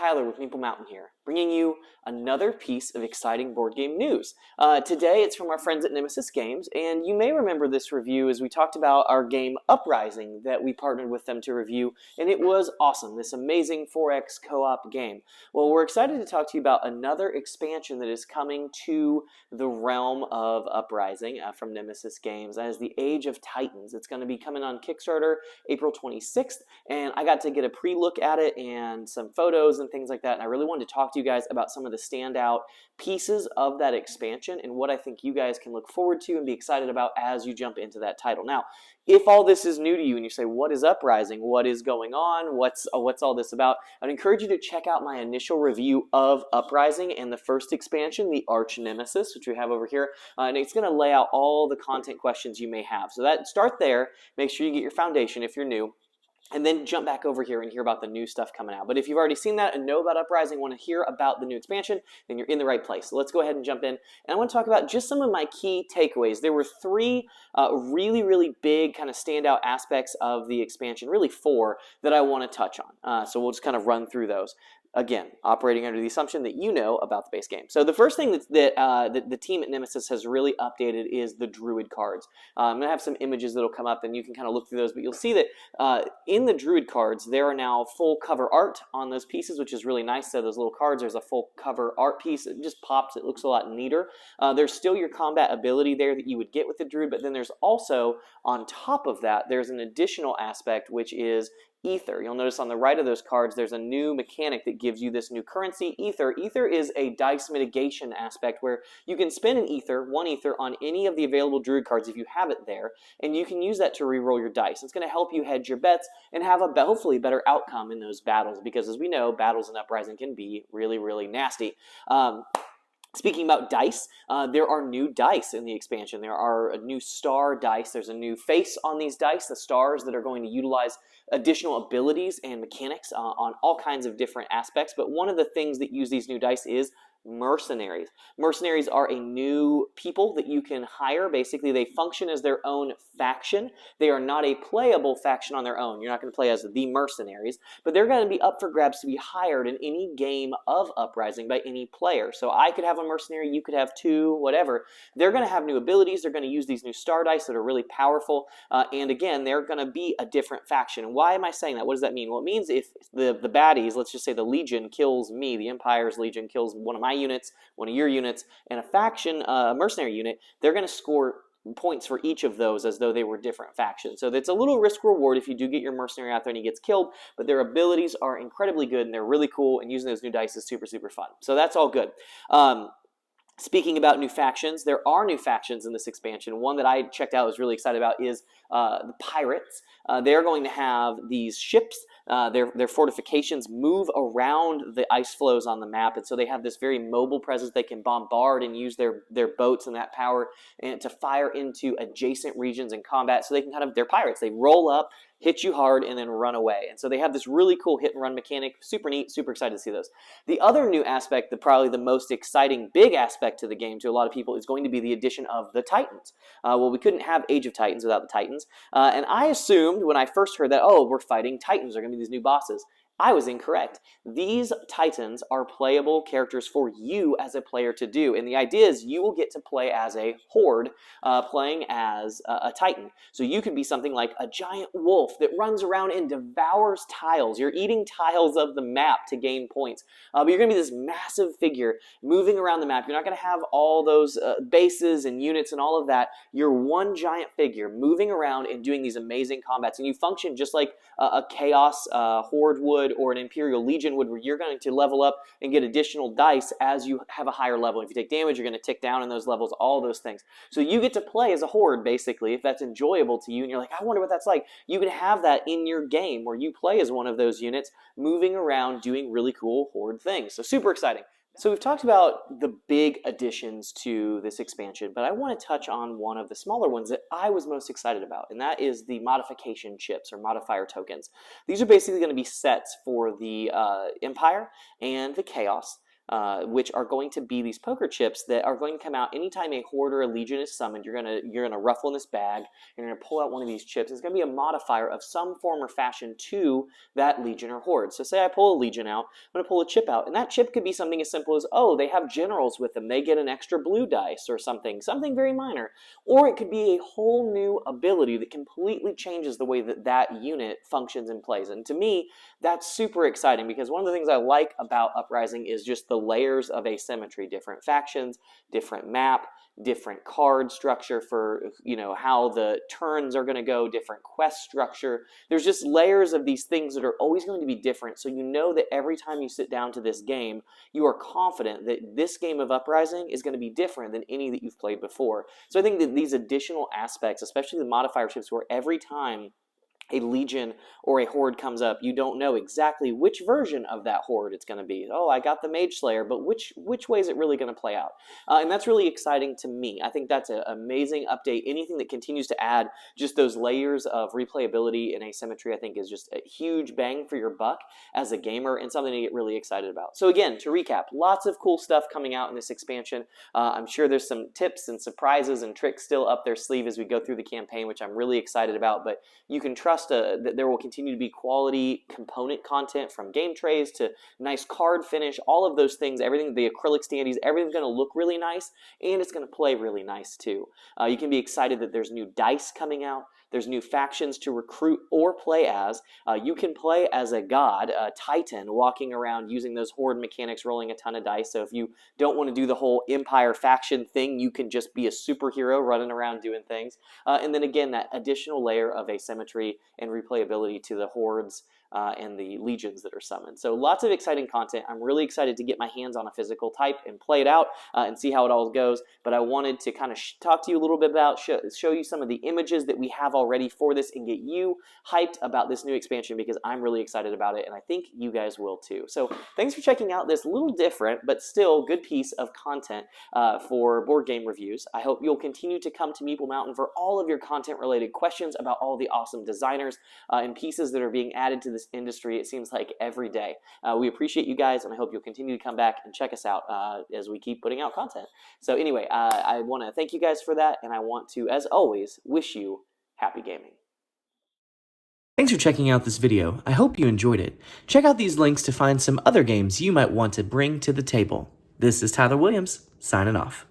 Tyler with Meeple Mountain here, bringing you another piece of exciting board game news. Today it's from our friends at Nemesis Games, and you may remember this review as we talked about our game Uprising that we partnered with them to review, and it was awesome, this amazing 4X co-op game. Well, we're excited to talk to you about another expansion that is coming to the realm of Uprising from Nemesis Games. That is the Age of Titans. It's going to be coming on Kickstarter April 26th, and I got to get a pre-look at it and some photos and things like that, and I really wanted to talk to you guys about some of the standout pieces of that expansion and what I think you guys can look forward to and be excited about as you jump into that title. Now, if all this is new to you and you say, what is Uprising? What is going on? What's all this about? I'd encourage you to check out my initial review of Uprising and the first expansion, the Arch Nemesis, which we have over here, and it's going to lay out all the content questions you may have. So start there. Make sure you get your foundation if you're new, and then jump back over here and hear about the new stuff coming out. But if you've already seen that and know about Uprising, want to hear about the new expansion, then you're in the right place. So let's go ahead and jump in. And I want to talk about just some of my key takeaways. There were three really big kind of standout aspects of the expansion, really four, that I want to touch on. So we'll just kind of run through those. Again, operating under the assumption that you know about the base game. So the first thing that the team at Nemesis has really updated is the Druid cards. I'm going to have some images that will come up and you can kind of look through those, but you'll see that in the Druid cards, there are now full cover art on those pieces, which is really nice. So those little cards, there's a full cover art piece. It just pops. It looks a lot neater. There's still your combat ability there that you would get with the Druid, but then there's also, on top of that, there's an additional aspect, which is Ether. You'll notice on the right of those cards there's a new mechanic that gives you this new currency, Ether. Ether is a dice mitigation aspect where you can spend one Ether on any of the available Druid cards if you have it there, and you can use that to re-roll your dice. It's going to help you hedge your bets and have a hopefully better outcome in those battles, because as we know, battles in Uprising can be really nasty. Speaking about dice, there are new dice in the expansion. There are a new star dice. There's a new face on these dice, the stars that are going to utilize additional abilities and mechanics on all kinds of different aspects. But one of the things that use these new dice is Mercenaries. Mercenaries are a new people that you can hire. Basically, they function as their own faction. They are not a playable faction on their own. You're not going to play as the Mercenaries, but they're going to be up for grabs to be hired in any game of Uprising by any player. So I could have a mercenary, you could have two, whatever. They're going to have new abilities. They're going to use these new star dice that are really powerful, and again, they're going to be a different faction. And why am I saying that? What does that mean? Well, it means if the baddies, let's just say the Legion kills me, the Empire's Legion kills one of my units, one of your units, and a faction, a mercenary unit, they're going to score points for each of those as though they were different factions. So it's a little risk reward if you do get your mercenary out there and he gets killed, but their abilities are incredibly good and they're really cool, and using those new dice is super fun. So that's all good. Speaking about new factions, there are new factions in this expansion. One that I checked out, was really excited about, is the Pirates. They're going to have these ships. Their fortifications move around the ice flows on the map, and so they have this very mobile presence. They can bombard and use their boats and that power and to fire into adjacent regions in combat. So they can they're pirates. They roll up, hit you hard, and then run away. And so they have this really cool hit and run mechanic. Super neat, super excited to see those. The other new aspect, probably the most exciting big aspect to the game to a lot of people, is going to be the addition of the Titans. Well, we couldn't have Age of Titans without the Titans. And I assumed when I first heard that, oh, we're fighting Titans, they're going to be these new bosses. I was incorrect. These Titans are playable characters for you as a player to do, and the idea is you will get to play as a horde, playing as a Titan. So you could be something like a giant wolf that runs around and devours tiles. You're eating tiles of the map to gain points, but you're going to be this massive figure moving around the map. You're not going to have all those bases and units and all of that. You're one giant figure moving around and doing these amazing combats, and you function just like a Chaos horde would, or an Imperial Legion would, where you're going to level up and get additional dice as you have a higher level. If you take damage, you're going to tick down in those levels, all those things. So you get to play as a horde, basically, if that's enjoyable to you, and you're like, I wonder what that's like. You can have that in your game where you play as one of those units, moving around, doing really cool horde things. So super exciting. So we've talked about the big additions to this expansion, but I want to touch on one of the smaller ones that I was most excited about, and that is the Modification Chips, or modifier tokens. These are basically going to be sets for the Empire and the Chaos. which are going to be these poker chips that are going to come out anytime a horde or a legion is summoned. You're gonna ruffle in this bag. You're gonna pull out one of these chips. It's gonna be a modifier of some form or fashion to that legion or horde. So say I pull a legion out, I'm gonna pull a chip out, and that chip could be something as simple as, oh, they have generals with them. They get an extra blue dice or something very minor. Or it could be a whole new ability that completely changes the way that that unit functions and plays. And to me, that's super exciting because one of the things I like about Uprising is just the layers of asymmetry, different factions, different map, different card structure for, how the turns are going to go, different quest structure. There's just layers of these things that are always going to be different, so you know that every time you sit down to this game, you are confident that this game of Uprising is going to be different than any that you've played before. So I think that these additional aspects, especially the modifier chips, where every time a legion or a horde comes up, you don't know exactly which version of that horde it's going to be. Oh, I got the Mage Slayer, but which way is it really going to play out? And that's really exciting to me. I think that's an amazing update. Anything that continues to add just those layers of replayability and asymmetry, I think, is just a huge bang for your buck as a gamer and something to get really excited about. So again, to recap, lots of cool stuff coming out in this expansion. I'm sure there's some tips and surprises and tricks still up their sleeve as we go through the campaign, which I'm really excited about, but you can trust that there will continue to be quality component content, from game trays to nice card finish, all of those things, everything, the acrylic standees, everything's going to look really nice, and it's going to play really nice too. You can be excited that there's new dice coming out. There's new factions to recruit or play as. You can play as a god, a titan, walking around using those horde mechanics, rolling a ton of dice. So if you don't want to do the whole empire faction thing, you can just be a superhero running around doing things. And then again, that additional layer of asymmetry and replayability to the hordes and the legions that are summoned. So lots of exciting content. I'm really excited to get my hands on a physical type and play it out and see how it all goes. But I wanted to kind of talk to you a little bit about, show you some of the images that we have already for this and get you hyped about this new expansion, because I'm really excited about it and I think you guys will too. So thanks for checking out this little different but still good piece of content for board game reviews. I hope you'll continue to come to Meeple Mountain for all of your content related questions about all the awesome designers and pieces that are being added to this industry, it seems like, every day. We appreciate you guys, and I hope you'll continue to come back and check us out as we keep putting out content. So anyway, I want to thank you guys for that, and I want to, as always, wish you happy gaming. Thanks for checking out this video. I hope you enjoyed it. Check out these links to find some other games you might want to bring to the table. This is Tyler Williams, signing off.